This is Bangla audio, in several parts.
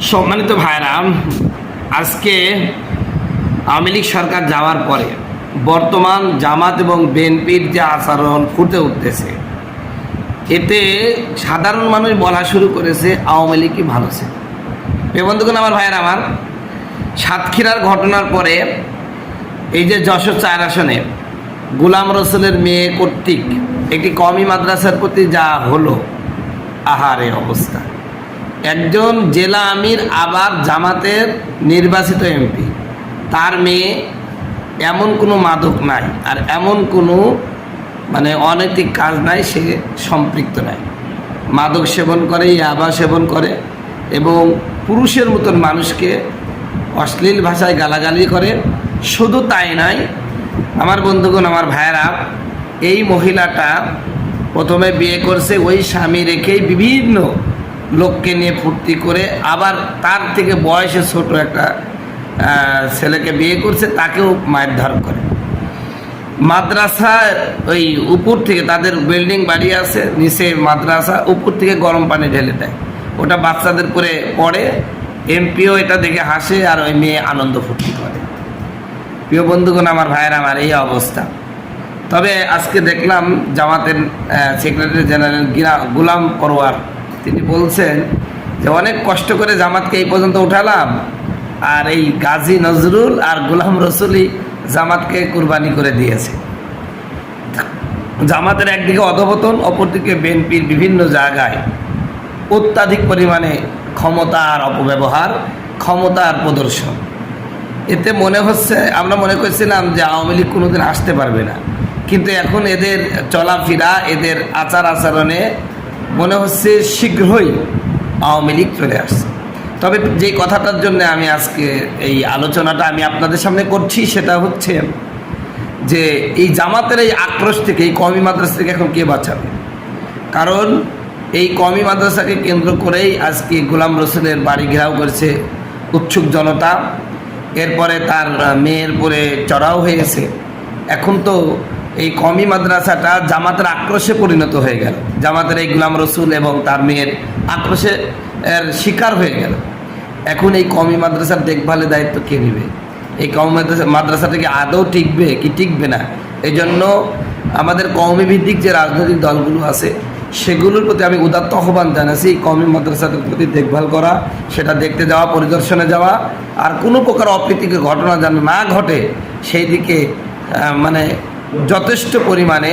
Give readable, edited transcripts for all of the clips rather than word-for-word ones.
সম্মানিত ভাইরা, আজকে আওয়ামী লীগ সরকার যাওয়ার পরে বর্তমান জামাত এবং বিএনপির যে আচরণ ফুটে উঠতেছে, এতে সাধারণ মানুষ বলা শুরু করেছে আওয়ামী লীগই ভালো ছিল। বন্ধুগণ, আমার ভাইয়েরা, আমার সাতক্ষীরার ঘটনার পরে এই যে যশোর 4 আসনে গোলাম রসুলের মেয়ে কর্তৃক একটি কওমি মাদ্রাসার প্রতি যা হলো, আহারে অবস্থা। একজন জেলা আমির আবার জামাতের নির্বাচিত এমপি, তার মেয়ে, এমন কোনো মাদক নাই আর এমন কোনো অনৈতিক কাজ নাই, সে সম্পৃক্ত নাই। মাদক সেবন করে, ইয়াবা সেবন করে এবং পুরুষের মতন মানুষকে অশ্লীল ভাষায় গালাগালি করে। শুধু তাই নয়, আমার বন্ধুগণ, আমার ভাইয়েরা, এই মহিলাটা প্রথমে বিয়ে করছে ওই স্বামী রেখেই বিভিন্ন লোককে নিয়ে ফুর্তি করে, আবার তার থেকে বয়সে ছোট একটা ছেলেকে বিয়ে করছে, তাকেও মারধর করে। মাদ্রাসার ওই উপর থেকে, তাদের বিল্ডিং বাড়ি আছে, নিচে মাদ্রাসা, উপর থেকে গরম পানি ঢেলে দেয়, ওটা বাচ্চাদের করে পড়ে। এমপিও এটা দেখে হাসে আর ওই মেয়ে আনন্দ ফুর্তি করে। প্রিয় বন্ধুগণ, আমার ভাইয়ের, আমার এই অবস্থা। তবে আজকে দেখলাম জামাতের সেক্রেটারি জেনারেল গোলাম পরোয়ার, তিনি বলছেন যে অনেক কষ্ট করে জামাতকে এই পর্যন্ত উঠালাম, আর এই গাজী নজরুল আর গোলাম রসুলই জামাতকে কুরবানি করে দিয়েছে। জামাতের একদিকে অধপতন, অপরদিকে বিএনপির বিভিন্ন জায়গায় অত্যাধিক পরিমাণে ক্ষমতার অপব্যবহার, ক্ষমতার প্রদর্শন। এতে মনে হচ্ছে, আমরা মনে করছিলাম যে আওয়ামী লীগ কোনোদিন আসতে পারবে না, কিন্তু এখন এদের চলাফেরা, এদের আচার আচরণে মনে হচ্ছে শীঘ্রই আওয়ামী লীগ চলে আসছে। তবে যে কথাটার জন্য আমি আজকে এই আলোচনাটা আমি আপনাদের সামনে করছি, সেটা হচ্ছে যে এই জামাতের এই আক্রোশ থেকে, এই কওমি মাদ্রাসা থেকে এখন কে বাঁচাবে? কারণ এই কওমি মাদ্রাসাকে কেন্দ্র করেই আজকে গোলাম রসুলের বাড়ি ঘেরাও করেছে উৎসুক জনতা। এরপরে তার মেয়ের পরে চড়াও হয়েছে। এখন তো এই কওমি মাদ্রাসাটা জামাতের আক্রোশে পরিণত হয়ে গেল, জামাতের এই গোলাম রসুল এবং তার মেয়ের আক্রোশে এর শিকার হয়ে গেল। এখন এই কওমি মাদ্রাসার দেখভালের দায়িত্ব কে নেবে? এই কওমি মাদ্রাসাটা কি আদৌ টিকবে কি টিকবে না? এই জন্য আমাদের কওমি ভিত্তিক যে রাজনৈতিক দলগুলো আছে, সেগুলোর প্রতি আমি উদাত্ত আহ্বান জানাচ্ছি, কওমি মাদ্রাসাটার প্রতি দেখভাল করা, সেটা দেখতে যাওয়া, পরিদর্শনে যাওয়া, আর কোনো প্রকার অপ্রীতিকর ঘটনা যেন না ঘটে সেই দিকে যথেষ্ট পরিমাণে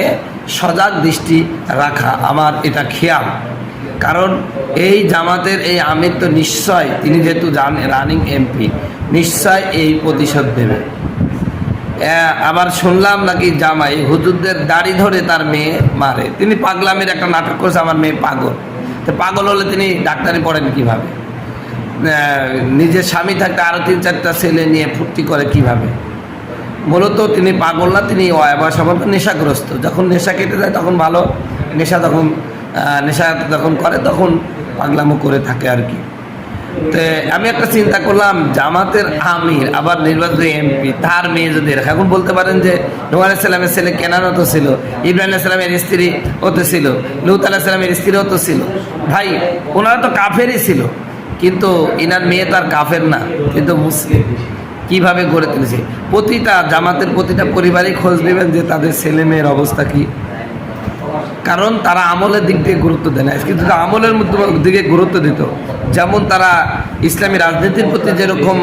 সজাগ দৃষ্টি রাখা আমার এটা খেয়াল। কারণ এই জামাতের এই আমির তো নিশ্চয়, তিনি যেহেতু রানিং এমপি, নিশ্চয় এই প্রতিশোধ দেবে। আবার শুনলাম নাকি জামাই হুজুরদের দাড়ি ধরে তার মেয়ে মারে। তিনি পাগলামের একটা নাটক করছে, আমার মেয়ে পাগল। তো পাগল হলে তিনি ডাক্তারি পড়েন কিভাবে? নিজের স্বামী থাকতে আরও 3-4টা ছেলে নিয়ে ফুর্তি করে কিভাবে? মূলত তিনি পাগল না, তিনি নেশাগ্রস্ত। যখন নেশা কেটে যায় তখন ভালো, নেশা যখন করে তখন পাগলামো করে থাকে আর কি। তো আমি একটা চিন্তা করলাম, জামাতের আমির আবার নির্বাচিত এমপি, তার মেয়ে যদি এরকম, এখন বলতে পারেন যে নূহ আলাইহিস সালামের ছেলে কেনানও তো ছিল, ইব্রাহিম আলাইহিস সালামের স্ত্রী হতে ছিল, লূত আলাইহিস সালামের স্ত্রীও তো ছিল। ভাই, ওনারা তো কাফেরই ছিল, কিন্তু ইনার মেয়ে তার কাফের না, কিন্তু মুসলিম। কিভাবে গড়ে তুলেছে? জামাতের প্রতিটা পরিবারই খোঁজ নেবেন যে তাদের ছেলে মেয়ের অবস্থা কি। কারণ তারা আমলের দিক দিয়ে গুরুত্ব দেয় না, কিন্তু আমলের দিকে গুরুত্ব দিত, যেমন তারা ইসলামী রাজনীতির প্রতি যেরকম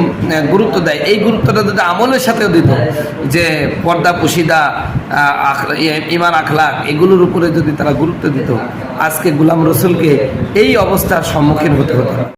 গুরুত্ব দেয়, এই গুরুত্বটা যদি আমলের সাথেও দিত, যে পর্দা পুশিদা, ইমান আখলাক, এগুলোর উপরে যদি তারা গুরুত্ব দিত, আজকে গোলাম রসুলকে এই অবস্থার সম্মুখীন হতে হতো না।